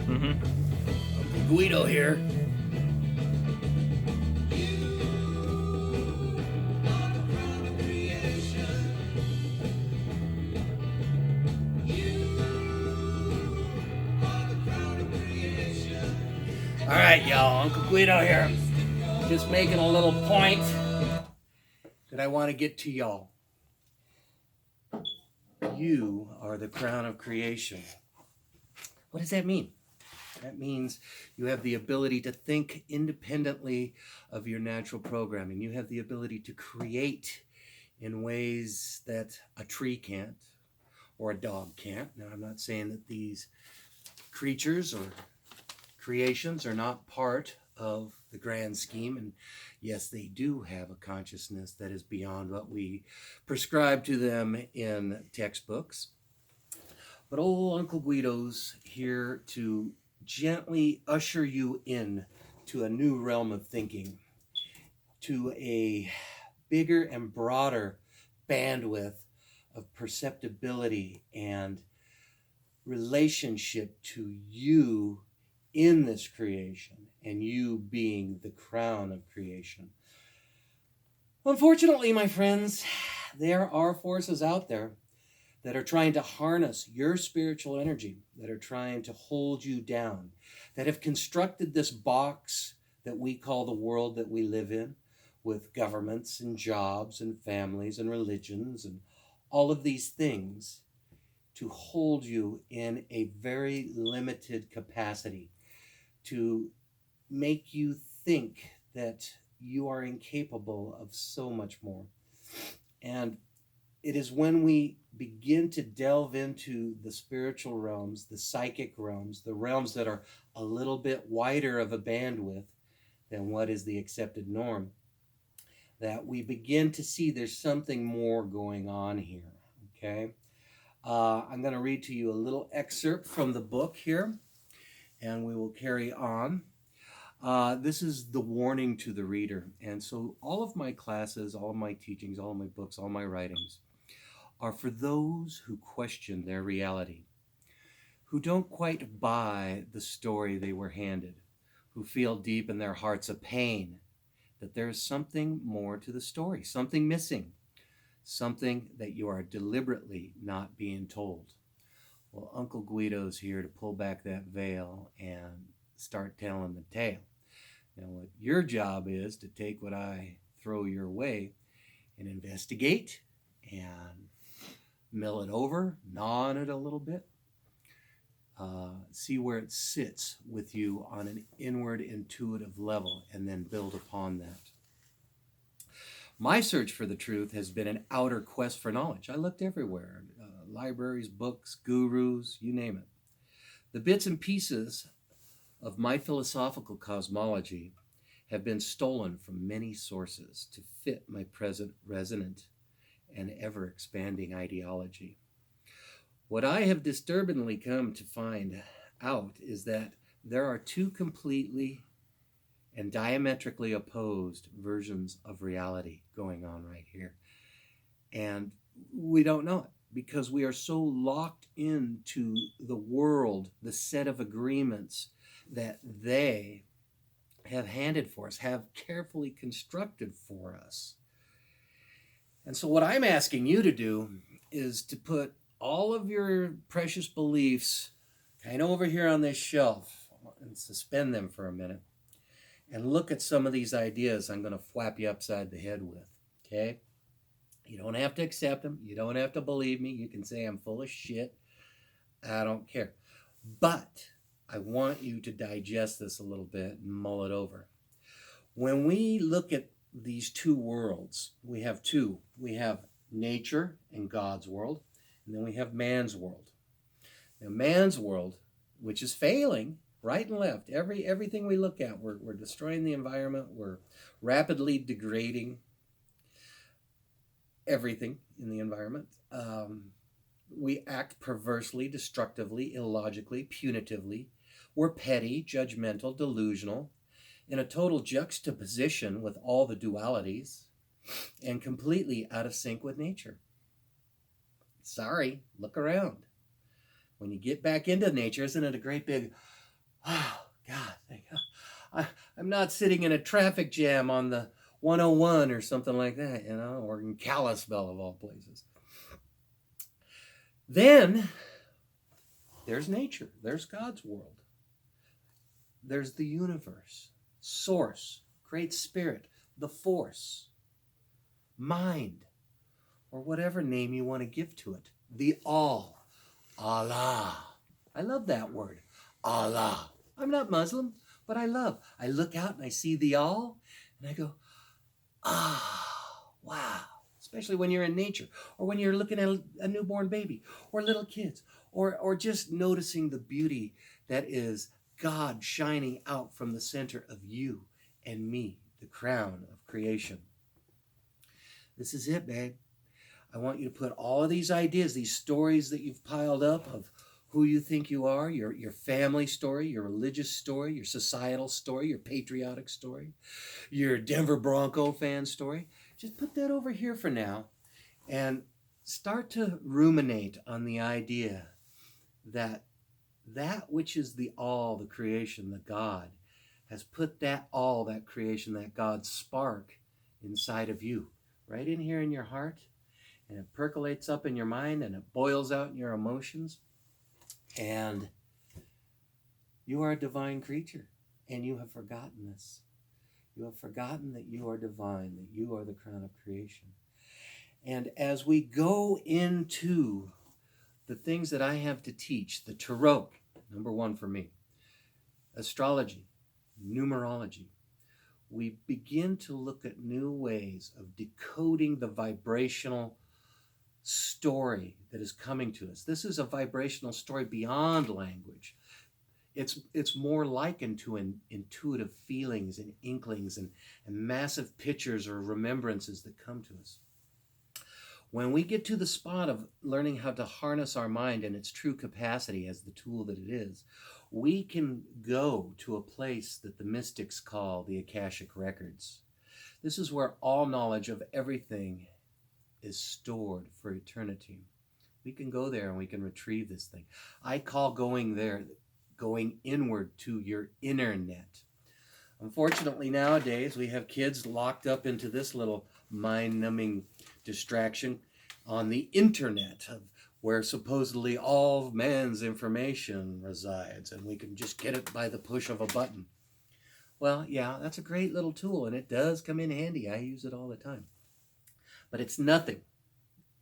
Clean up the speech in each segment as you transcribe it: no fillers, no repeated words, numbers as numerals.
Mm-hmm. Uncle Guido here. All right, y'all. Uncle Guido here. Just making a little point that I want to get to y'all. You are the crown of creation. What does that mean? That means you have the ability to think independently of your natural programming. You have the ability to create in ways that a tree can't or a dog can't. Now, I'm not saying that these creatures or creations are not part of the grand scheme. And yes, they do have a consciousness that is beyond what we prescribe to them in textbooks. But old Uncle Guido's here to gently usher you in to a new realm of thinking, to a bigger and broader bandwidth of perceptibility and relationship to you in this creation and you being the crown of creation. Unfortunately, my friends, there are forces out there that are trying to harness your spiritual energy, that are trying to hold you down, that have constructed this box that we call the world that we live in, with governments and jobs and families and religions and all of these things to hold you in a very limited capacity, to make you think that you are incapable of so much more. And it is when we begin to delve into the spiritual realms, the psychic realms, the realms that are a little bit wider of a bandwidth than what is the accepted norm, that we begin to see there's something more going on here, okay? I'm going to read to you a little excerpt from the book here, and we will carry on. This is the warning to the reader. And so all of my classes, all of my teachings, all of my books, all my writings are for those who question their reality, who don't quite buy the story they were handed, who feel deep in their hearts a pain that there is something more to the story, something missing, something that you are deliberately not being told. Well, Uncle Guido's here to pull back that veil and start telling the tale. Now, what your job is to take what I throw your way and investigate and mill it over, gnaw on it a little bit, see where it sits with you on an inward intuitive level, and then build upon that. My search for the truth has been an outer quest for knowledge. I looked everywhere, libraries, books, gurus, you name it. The bits and pieces of my philosophical cosmology have been stolen from many sources to fit my present resonant and ever-expanding ideology. What I have disturbingly come to find out is that there are two completely and diametrically opposed versions of reality going on right here. And we don't know it because we are so locked into the world, the set of agreements that they have handed for us, have carefully constructed for us. And so what I'm asking you to do is to put all of your precious beliefs kind of over here on this shelf and suspend them for a minute and look at some of these ideas I'm going to flap you upside the head with, okay? You don't have to accept them. You don't have to believe me. You can say I'm full of shit. I don't care. But I want you to digest this a little bit and mull it over. When we look at these two worlds, we have two. We have nature and God's world, and then we have man's world. Now, man's world, which is failing right and left, everything we look at, we're destroying the environment, we're rapidly degrading everything in the environment. We act perversely, destructively, illogically, punitively. We're petty, judgmental, delusional, in a total juxtaposition with all the dualities, and completely out of sync with nature. Sorry, look around. When you get back into nature, isn't it a great big Oh, God, thank God. I'm not sitting in a traffic jam on the 101 or something like that, or in Kalispell of all places. Then there's nature, there's God's world, there's the universe, source, great spirit, the force, mind, or whatever name you want to give to it, the all, Allah. I love that word, Allah. I'm not Muslim, but I look out and I see the all, and I go, wow. Especially when you're in nature, or when you're looking at a newborn baby, or little kids, or just noticing the beauty that is God shining out from the center of you and me, the crown of creation. This is it, babe. I want you to put all of these ideas, these stories that you've piled up of who you think you are, your family story, your religious story, your societal story, your patriotic story, your Denver Bronco fan story. Just put that over here for now and start to ruminate on the idea that which is the all, the creation, the God, has put that all, that creation, that God spark inside of you, right in here in your heart, and it percolates up in your mind and it boils out in your emotions. And you are a divine creature, and you have forgotten this. You have forgotten that you are divine, that you are the crown of creation. And as we go into the things that I have to teach, the Tarot, number one for me, astrology, numerology, we begin to look at new ways of decoding the vibrational story that is coming to us. This is a vibrational story beyond language. It's more likened to intuitive feelings and inklings and massive pictures or remembrances that come to us. When we get to the spot of learning how to harness our mind in its true capacity as the tool that it is, we can go to a place that the mystics call the Akashic Records. This is where all knowledge of everything is stored for eternity. We can go there and we can retrieve this thing. I call going there, going inward to your internet. Unfortunately, nowadays, we have kids locked up into this little mind-numbing distraction on the internet, where supposedly all man's information resides, and we can just get it by the push of a button. Well, yeah, that's a great little tool, and it does come in handy. I use it all the time. But it's nothing,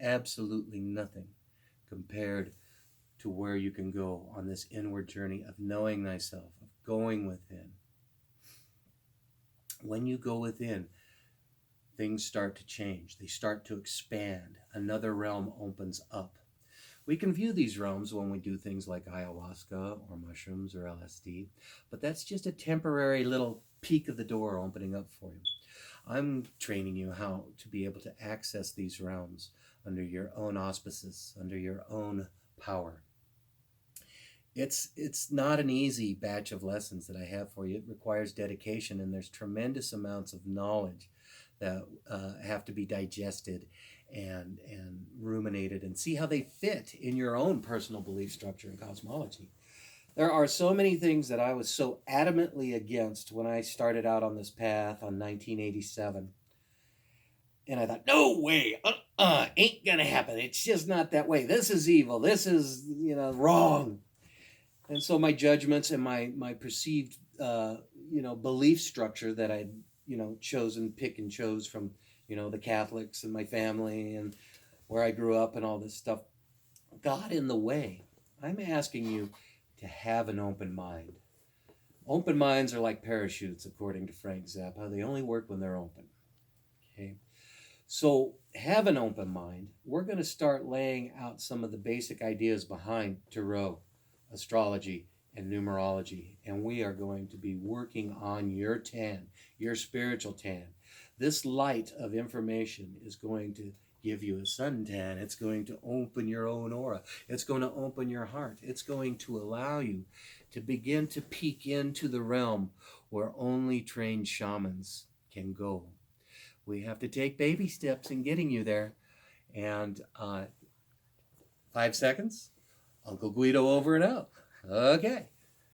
absolutely nothing, compared to where you can go on this inward journey of knowing thyself, of going within. When you go within, things start to change. They start to expand. Another realm opens up. We can view these realms when we do things like ayahuasca or mushrooms or LSD, but that's just a temporary little peek of the door opening up for you. I'm training you how to be able to access these realms under your own auspices, under your own power. It's not an easy batch of lessons that I have for you. It requires dedication, and there's tremendous amounts of knowledge that have to be digested and ruminated and see how they fit in your own personal belief structure and cosmology. There are so many things that I was so adamantly against when I started out on this path on 1987. And I thought, no way, ain't gonna happen. It's just not that way. This is evil. This is, wrong. And so my judgments and my perceived, belief structure that I'd, pick and chose from, the Catholics and my family and where I grew up and all this stuff got in the way. I'm asking you to have an open mind. Open minds are like parachutes, according to Frank Zappa. They only work when they're open. Okay? So have an open mind. We're going to start laying out some of the basic ideas behind Tarot, astrology, and numerology. And we are going to be working on your tan, your spiritual tan. This light of information is going to give you a suntan. It's going to open your own aura. It's going to open your heart. It's going to allow you to begin to peek into the realm where only trained shamans can go. We have to take baby steps in getting you there. And 5 seconds, Uncle Guido over and out. Okay.